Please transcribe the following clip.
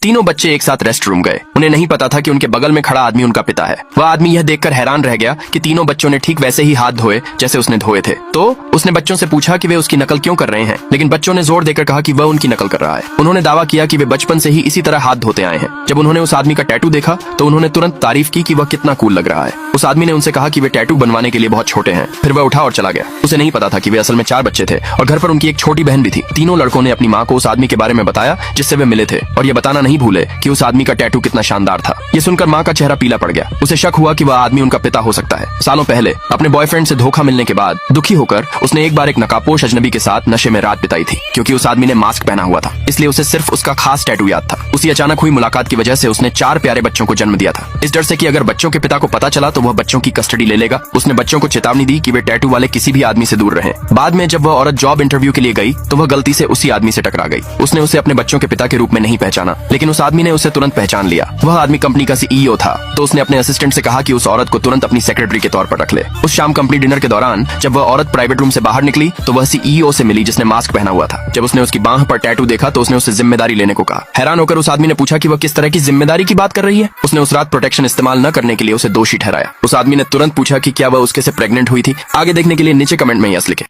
तीनों बच्चे एक साथ रेस्ट रूम गए। उन्हें नहीं पता था कि उनके बगल में खड़ा आदमी उनका पिता है। वह आदमी यह देखकर हैरान रह गया कि तीनों बच्चों ने ठीक वैसे ही हाथ धोए जैसे उसने धोए थे। तो उसने बच्चों से पूछा कि वे उसकी नकल क्यों कर रहे हैं, लेकिन बच्चों ने जोर देकर कहा कि वह उनकी नकल कर रहा है। उन्होंने दावा किया कि वे बचपन से ही इसी तरह हाथ धोते आए हैं। जब उन्होंने उस आदमी का टैटू देखा तो उन्होंने तुरंत तारीफ की कि वह कितना कूल लग रहा है। उस आदमी ने उनसे कहा कि वे टैटू बनवाने के लिए बहुत छोटे हैं। फिर वह उठा और चला गया। उसे नहीं पता था कि वे असल में 4 बच्चे थे और घर पर उनकी एक छोटी बहन भी थी। तीनों लड़कों ने अपनी माँ को उस आदमी के बारे में बताया जिससे वे मिले थे, और ये बताना नहीं भूले कि उस आदमी का टैटू कितना शानदार था। ये सुनकर माँ का चेहरा पीला पड़ गया। उसे शक हुआ कि वह आदमी उनका पिता हो सकता है। सालों पहले अपने बॉयफ्रेंड से धोखा मिलने के बाद दुखी होकर उसने एक बार एक नकाबपोश अजनबी के साथ नशे में रात बिताई थी। क्योंकि उस आदमी ने मास्क पहना हुआ था, इसलिए उसे सिर्फ उसका खास टैटू याद था। उसी अचानक हुई मुलाकात की वजह से उसने 4 प्यारे बच्चों को जन्म दिया था। इस डर से कि अगर बच्चों के पिता को पता चला तो वह बच्चों की कस्टडी ले लेगा, उसने बच्चों को चेतावनी दी कि वे टैटू वाले किसी भी आदमी से दूर रहें। बाद में जब वह औरत जॉब इंटरव्यू के लिए गई तो वह गलती से उसी आदमी से टकरा गई। उसने उसे अपने बच्चों के पिता के रूप में नहीं पहचाना, लेकिन उस आदमी ने उसे तुरंत पहचान लिया। वह आदमी कंपनी का सीईओ था। तो उसने अपने असिस्टेंट से कहा कि उस औरत को तुरंत अपनी सेक्रेटरी के तौर पर रख ले। उस शाम कंपनी डिनर के दौरान जब वह औरत प्राइवेट रूम से बाहर निकली तो वह सीईओ से मिली जिसने मास्क पहना हुआ था। जब उसने उसकी बांह पर टैटू देखा तो उसने उसे जिम्मेदारी लेने को कहा। हैरान होकर उस आदमी ने पूछा कि वह किस तरह की जिम्मेदारी की बात कर रही है। उसने उस रात प्रोटेक्शन इस्तेमाल न करने के लिए उसे दोषी ठहराया। उस आदमी ने तुरंत पूछा कि क्या वह उसके से प्रेग्नेंट हुई थी। आगे देखने के लिए नीचे कमेंट में यस लिखे।